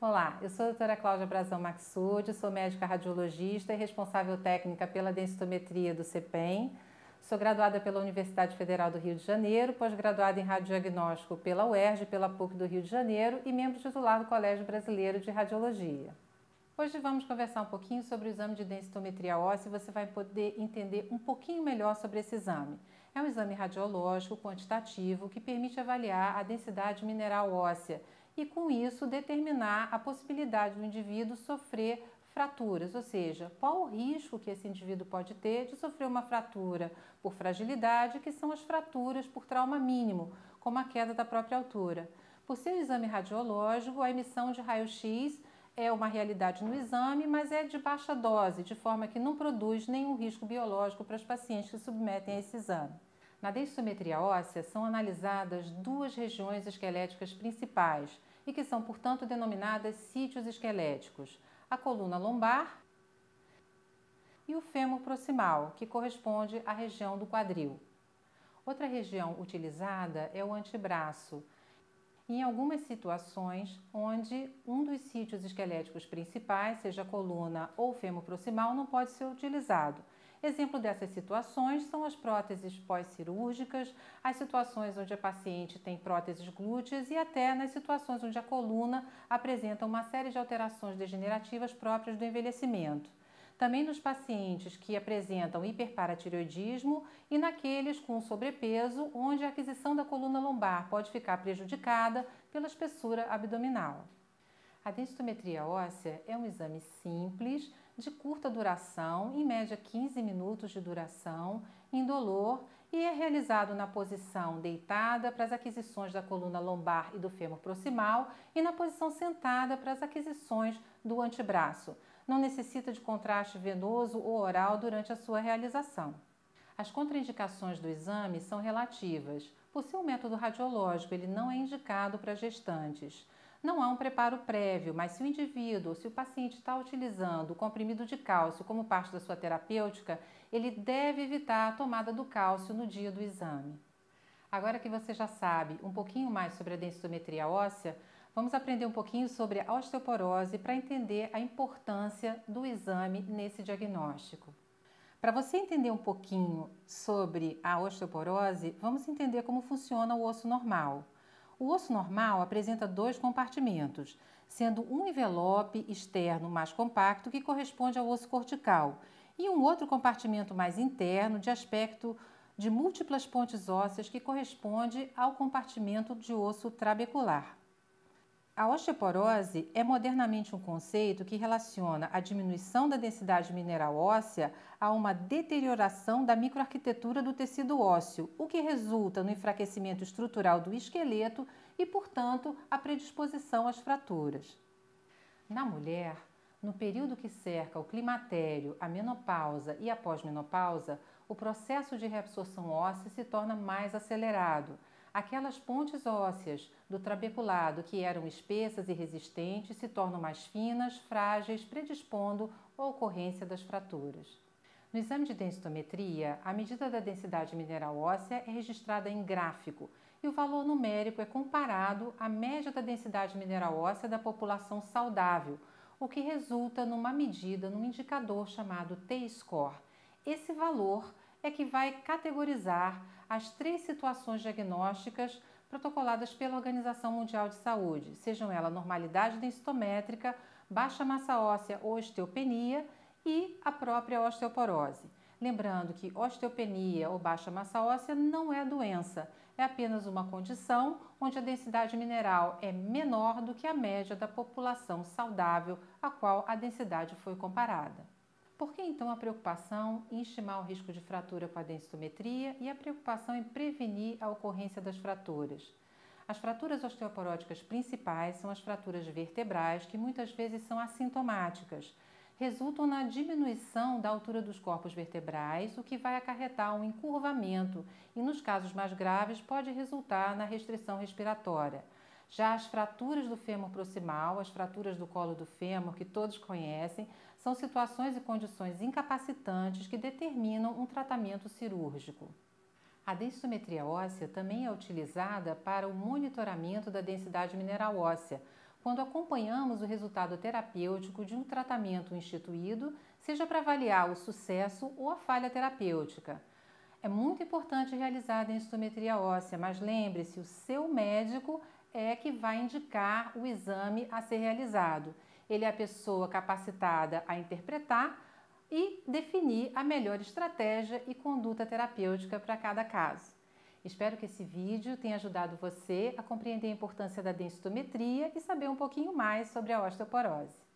Olá, eu sou a doutora Cláudia Brazão Maxud, sou médica radiologista e responsável técnica pela densitometria do CEPEM. Sou graduada pela Universidade Federal do Rio de Janeiro, pós-graduada em radiodiagnóstico pela UERJ e pela PUC do Rio de Janeiro e membro titular do Colégio Brasileiro de Radiologia. Hoje vamos conversar um pouquinho sobre o exame de densitometria óssea e você vai poder entender um pouquinho melhor sobre esse exame. É um exame radiológico quantitativo que permite avaliar a densidade mineral óssea e, com isso, determinar a possibilidade do indivíduo sofrer fraturas, ou seja, qual o risco que esse indivíduo pode ter de sofrer uma fratura por fragilidade, que são as fraturas por trauma mínimo, como a queda da própria altura. Por ser um exame radiológico, a emissão de raio-x é uma realidade no exame, mas é de baixa dose, de forma que não produz nenhum risco biológico para os pacientes que submetem a esse exame. Na densitometria óssea são analisadas duas regiões esqueléticas principais e que são, portanto, denominadas sítios esqueléticos: a coluna lombar e o fêmur proximal, que corresponde à região do quadril. Outra região utilizada é o antebraço, em algumas situações onde um dos sítios esqueléticos principais, seja a coluna ou o fêmur proximal, não pode ser utilizado. Exemplo dessas situações são as próteses pós-cirúrgicas, as situações onde a paciente tem próteses glúteas e até nas situações onde a coluna apresenta uma série de alterações degenerativas próprias do envelhecimento. Também nos pacientes que apresentam hiperparatireoidismo e naqueles com sobrepeso, onde a aquisição da coluna lombar pode ficar prejudicada pela espessura abdominal. A densitometria óssea é um exame simples, de curta duração, em média 15 minutos de duração, indolor, e é realizado na posição deitada para as aquisições da coluna lombar e do fêmur proximal e na posição sentada para as aquisições do antebraço. Não necessita de contraste venoso ou oral durante a sua realização. As contraindicações do exame são relativas. Por ser um método radiológico, ele não é indicado para gestantes. Não há um preparo prévio, mas se o indivíduo ou se o paciente está utilizando o comprimido de cálcio como parte da sua terapêutica, ele deve evitar a tomada do cálcio no dia do exame. Agora que você já sabe um pouquinho mais sobre a densitometria óssea, vamos aprender um pouquinho sobre a osteoporose para entender a importância do exame nesse diagnóstico. Para você entender um pouquinho sobre a osteoporose, vamos entender como funciona o osso normal. O osso normal apresenta dois compartimentos, sendo um envelope externo mais compacto que corresponde ao osso cortical e um outro compartimento mais interno de aspecto de múltiplas pontes ósseas que corresponde ao compartimento de osso trabecular. A osteoporose é modernamente um conceito que relaciona a diminuição da densidade mineral óssea a uma deterioração da microarquitetura do tecido ósseo, o que resulta no enfraquecimento estrutural do esqueleto e, portanto, a predisposição às fraturas. Na mulher, no período que cerca o climatério, a menopausa e a pós-menopausa, o processo de reabsorção óssea se torna mais acelerado. Aquelas pontes ósseas do trabeculado que eram espessas e resistentes se tornam mais finas, frágeis, predispondo à ocorrência das fraturas. No exame de densitometria, a medida da densidade mineral óssea é registrada em gráfico e o valor numérico é comparado à média da densidade mineral óssea da população saudável, o que resulta numa medida, num indicador chamado T-score. Esse valor é que vai categorizar as três situações diagnósticas protocoladas pela Organização Mundial de Saúde, sejam elas normalidade densitométrica, baixa massa óssea ou osteopenia e a própria osteoporose. Lembrando que osteopenia ou baixa massa óssea não é doença, é apenas uma condição onde a densidade mineral é menor do que a média da população saudável a qual a densidade foi comparada. Por que então a preocupação em estimar o risco de fratura com a densitometria e a preocupação em prevenir a ocorrência das fraturas? As fraturas osteoporóticas principais são as fraturas vertebrais, que muitas vezes são assintomáticas. Resultam na diminuição da altura dos corpos vertebrais, o que vai acarretar um encurvamento e, nos casos mais graves, pode resultar na restrição respiratória. Já as fraturas do fêmur proximal, as fraturas do colo do fêmur, que todos conhecem, são situações e condições incapacitantes que determinam um tratamento cirúrgico. A densitometria óssea também é utilizada para o monitoramento da densidade mineral óssea, quando acompanhamos o resultado terapêutico de um tratamento instituído, seja para avaliar o sucesso ou a falha terapêutica. É muito importante realizar a densitometria óssea, mas lembre-se, o seu médico é que vai indicar o exame a ser realizado. Ele é a pessoa capacitada a interpretar e definir a melhor estratégia e conduta terapêutica para cada caso. Espero que esse vídeo tenha ajudado você a compreender a importância da densitometria e saber um pouquinho mais sobre a osteoporose.